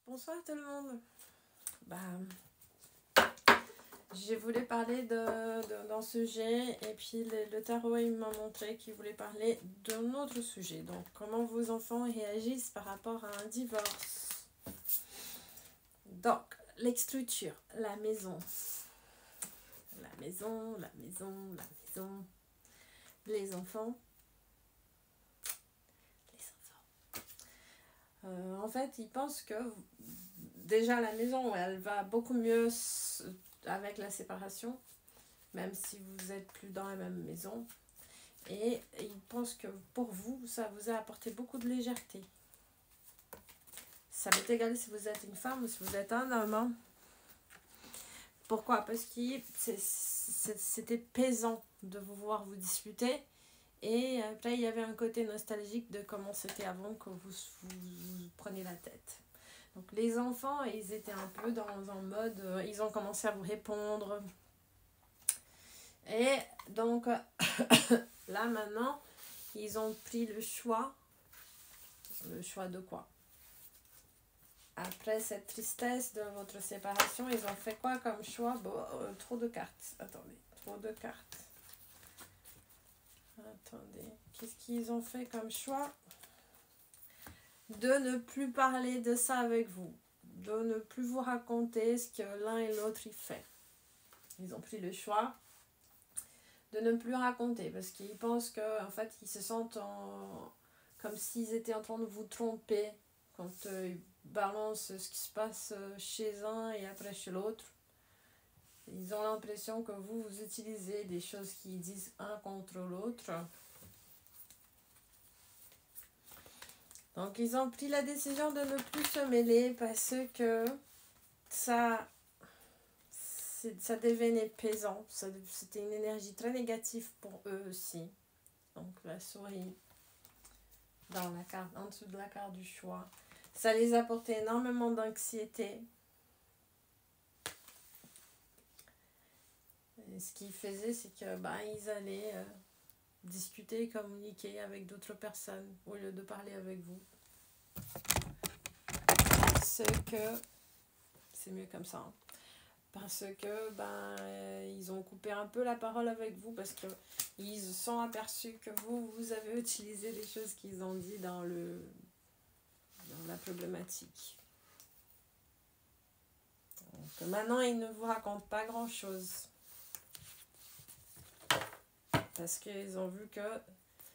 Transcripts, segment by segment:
Bonsoir tout le monde. Je voulais parler d'un sujet et puis le tarot il m'a montré qu'il voulait parler d'un autre sujet. Donc comment vos enfants réagissent par rapport à un divorce. Donc l'écriture, la maison. La maison, la maison, la maison. Les enfants. En fait, ils pensent que déjà la maison, elle va beaucoup mieux avec la séparation, même si vous n'êtes plus dans la même maison. Et ils pensent que pour vous, ça vous a apporté beaucoup de légèreté. Ça m'est égal si vous êtes une femme ou si vous êtes un homme. Hein. Pourquoi? Parce que c'était pesant de vous voir vous disputer. Et après, il y avait un côté nostalgique de comment c'était avant que vous preniez la tête. Donc les enfants, ils étaient un peu dans un mode, ils ont commencé à vous répondre. Et donc, là maintenant, ils ont pris le choix. Le choix de quoi? Après cette tristesse de votre séparation, ils ont fait quoi comme choix? Trop de cartes. Attendez, trop de cartes. Attendez, qu'est-ce qu'ils ont fait comme choix? De ne plus parler de ça avec vous. De ne plus vous raconter ce que l'un et l'autre y fait. Ils ont pris le choix de ne plus raconter parce qu'ils pensent qu'en fait, ils se sentent comme s'ils étaient en train de vous tromper quand ils balancent ce qui se passe chez un et après chez l'autre. Ils ont l'impression que vous utilisez des choses qu'ils disent un contre l'autre. Donc, ils ont pris la décision de ne plus se mêler parce que ça devenait pesant. C'était une énergie très négative pour eux aussi. Donc, la souris dans la carte, en dessous de la carte du choix. Ça les apportait énormément d'anxiété. Et ce qu'ils faisaient, c'est que ils allaient discuter, communiquer avec d'autres personnes au lieu de parler avec vous. Parce que c'est mieux comme ça. Hein. Parce que ils ont coupé un peu la parole avec vous parce que ils se sont aperçus que vous avez utilisé les choses qu'ils ont dit dans la problématique. Donc maintenant ils ne vous racontent pas grand chose. Parce qu'ils ont vu que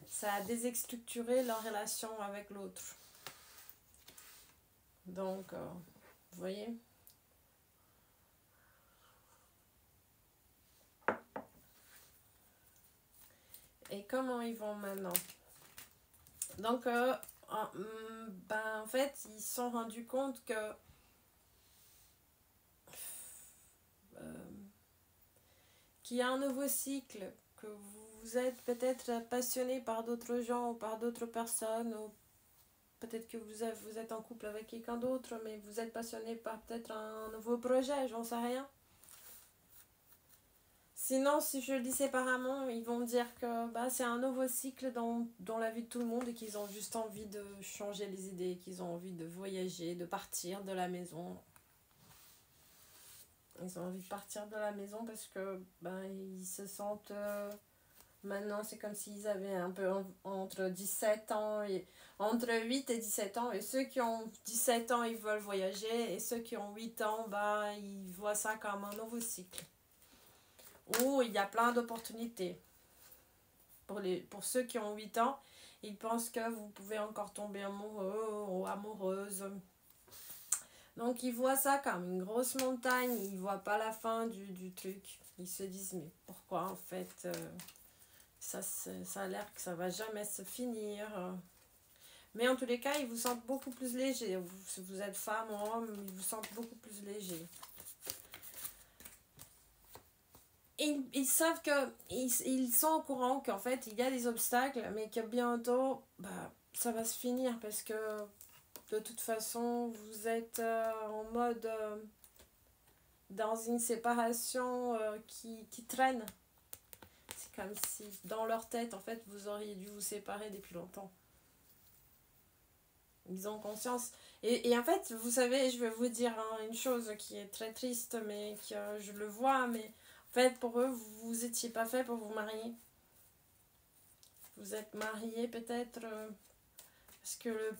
ça a déstructuré leur relation avec l'autre. Donc, vous voyez? Et comment ils vont maintenant? Donc, en fait, ils se sont rendus compte que qu'il y a un nouveau cycle, que vous êtes peut-être passionné par d'autres gens ou par d'autres personnes, ou peut-être que vous êtes en couple avec quelqu'un d'autre, mais vous êtes passionné par peut-être un nouveau projet, j'en sais rien. Sinon, si je le dis séparément, ils vont dire que c'est un nouveau cycle dans la vie de tout le monde et qu'ils ont juste envie de changer les idées, qu'ils ont envie de voyager, de partir de la maison. Ils ont envie de partir de la maison parce que ils se sentent... maintenant, c'est comme s'ils avaient un peu entre 17 ans et... Entre 8 et 17 ans. Et ceux qui ont 17 ans, ils veulent voyager. Et ceux qui ont 8 ans, ils voient ça comme un nouveau cycle. Où il y a plein d'opportunités. Pour ceux qui ont 8 ans, ils pensent que vous pouvez encore tomber amoureux ou amoureuse. Donc ils voient ça comme une grosse montagne, ils ne voient pas la fin du truc. Ils se disent mais pourquoi en fait ça a l'air que ça ne va jamais se finir. Mais en tous les cas, ils vous sentent beaucoup plus léger. Si vous êtes femme ou homme, ils vous sentent beaucoup plus léger. Ils savent ils sont au courant qu'en fait il y a des obstacles, mais que bientôt ça va se finir parce que de toute façon vous êtes en mode dans une séparation qui traîne. C'est comme si dans leur tête en fait vous auriez dû vous séparer depuis longtemps. Ils ont conscience Et en fait, vous savez, je vais vous dire hein, une chose qui est très triste, mais que je le vois, mais en fait, pour eux, vous étiez pas fait pour vous marier. Vous êtes marié peut-être parce que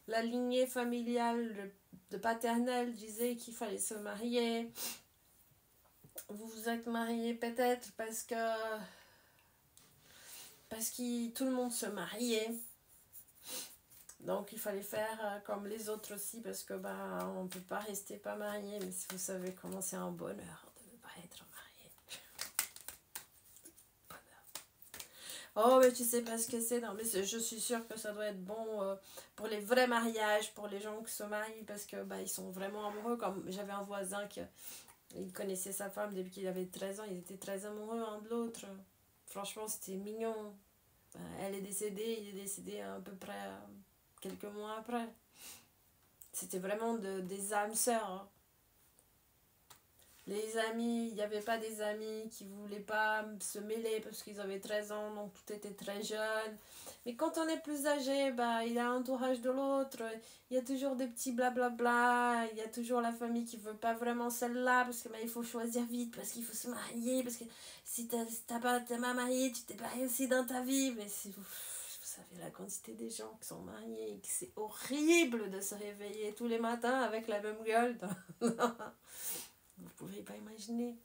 la lignée familiale de paternelle disait qu'il fallait se marier. Vous vous êtes marié peut-être parce que tout le monde se mariait. Donc il fallait faire comme les autres aussi parce que bah on ne peut pas rester pas marié. Mais si vous savez comment c'est un bonheur de ne pas être marié. Oh mais tu sais pas ce que c'est. Non mais je suis sûre que ça doit être bon pour les vrais mariages, pour les gens qui se marient parce que bah ils sont vraiment amoureux. Comme j'avais un voisin qui il connaissait sa femme depuis qu'il avait 13 ans. Ils étaient très amoureux l'un de l'autre. Franchement c'était mignon. Elle est décédée, il est décédé à peu près quelques mois après. C'était vraiment des âmes sœurs. Hein. Les amis, il n'y avait pas des amis qui ne voulaient pas se mêler parce qu'ils avaient 13 ans, donc tout était très jeune. Mais quand on est plus âgé, bah, il y a l'entourage de l'autre, il y a toujours des petits blablabla, il y a toujours la famille qui ne veut pas vraiment celle-là parce que bah, il faut choisir vite, parce qu'il faut se marier, parce que si t'es pas marié, tu t'es pas réussi dans ta vie. Mais si vous savez la quantité des gens qui sont mariés et que c'est horrible de se réveiller tous les matins avec la même gueule. Vous pouvez pas imaginer.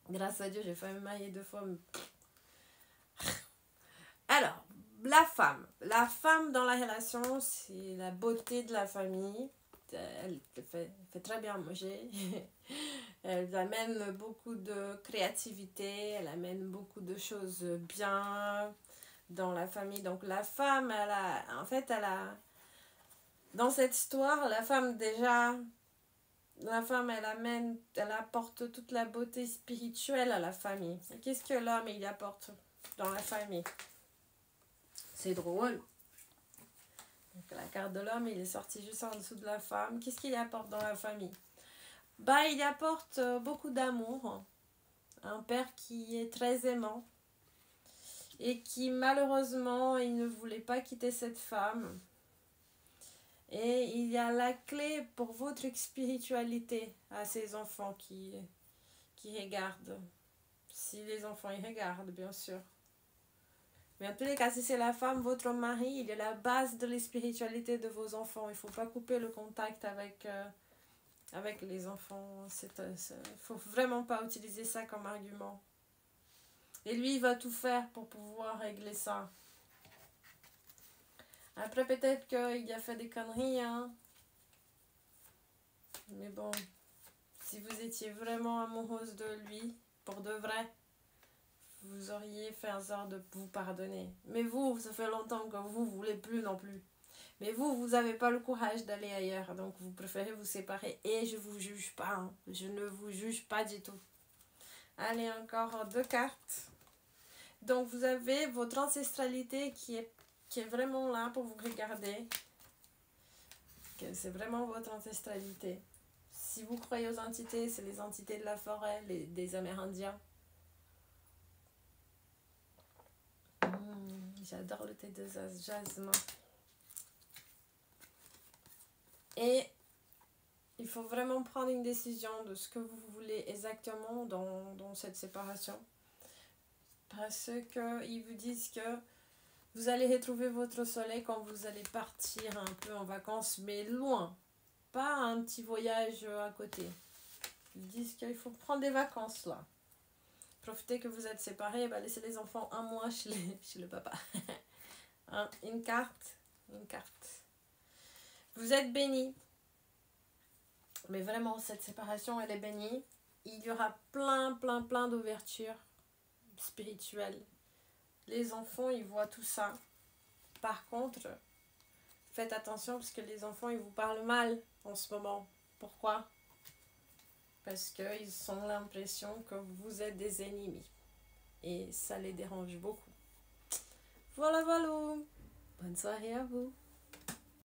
Grâce à Dieu, j'ai failli me marier 2 fois. Alors, la femme. La femme dans la relation, c'est la beauté de la famille. Elle fait très bien manger. Elle amène beaucoup de créativité. Elle amène beaucoup de choses bien dans la famille. Donc la femme, dans cette histoire, la femme déjà... La femme, elle apporte toute la beauté spirituelle à la famille. Et qu'est-ce que l'homme, il apporte dans la famille? C'est drôle. Donc, la carte de l'homme, il est sorti juste en dessous de la femme. Qu'est-ce qu'il apporte dans la famille? Bah, il apporte beaucoup d'amour. Un père qui est très aimant. Et qui, malheureusement, il ne voulait pas quitter cette femme. Et il y a la clé pour votre spiritualité à ces enfants qui regardent. Si les enfants y regardent, bien sûr. Mais en tous les cas, si c'est la femme, votre mari, il est la base de la spiritualité de vos enfants. Il ne faut pas couper le contact avec les enfants. Il ne faut vraiment pas utiliser ça comme argument. Et lui, il va tout faire pour pouvoir régler ça. Après, peut-être qu'il a fait des conneries, hein. Mais bon, si vous étiez vraiment amoureuse de lui, pour de vrai, vous auriez fait en sorte de vous pardonner. Mais vous, ça fait longtemps que vous ne voulez plus non plus. Mais vous n'avez pas le courage d'aller ailleurs. Donc vous préférez vous séparer. Et je ne vous juge pas. Hein. Je ne vous juge pas du tout. Allez, encore 2 cartes. Donc vous avez votre ancestralité qui est vraiment là pour vous regarder. C'est vraiment votre ancestralité. Si vous croyez aux entités, c'est les entités de la forêt, des Amérindiens. J'adore le thé de jasmin. Et il faut vraiment prendre une décision de ce que vous voulez exactement dans cette séparation. Parce qu'ils vous disent que vous allez retrouver votre soleil quand vous allez partir un peu en vacances, mais loin. Pas un petit voyage à côté. Ils disent qu'il faut prendre des vacances là. Profitez que vous êtes séparés, bah laissez les enfants 1 mois chez le papa. Une carte. Vous êtes bénis. Mais vraiment, cette séparation, elle est bénie. Il y aura plein d'ouvertures spirituelles. Les enfants, ils voient tout ça. Par contre, faites attention parce que les enfants, ils vous parlent mal en ce moment. Pourquoi? Parce qu'ils ont l'impression que vous êtes des ennemis. Et ça les dérange beaucoup. Voilà. Bonne soirée à vous.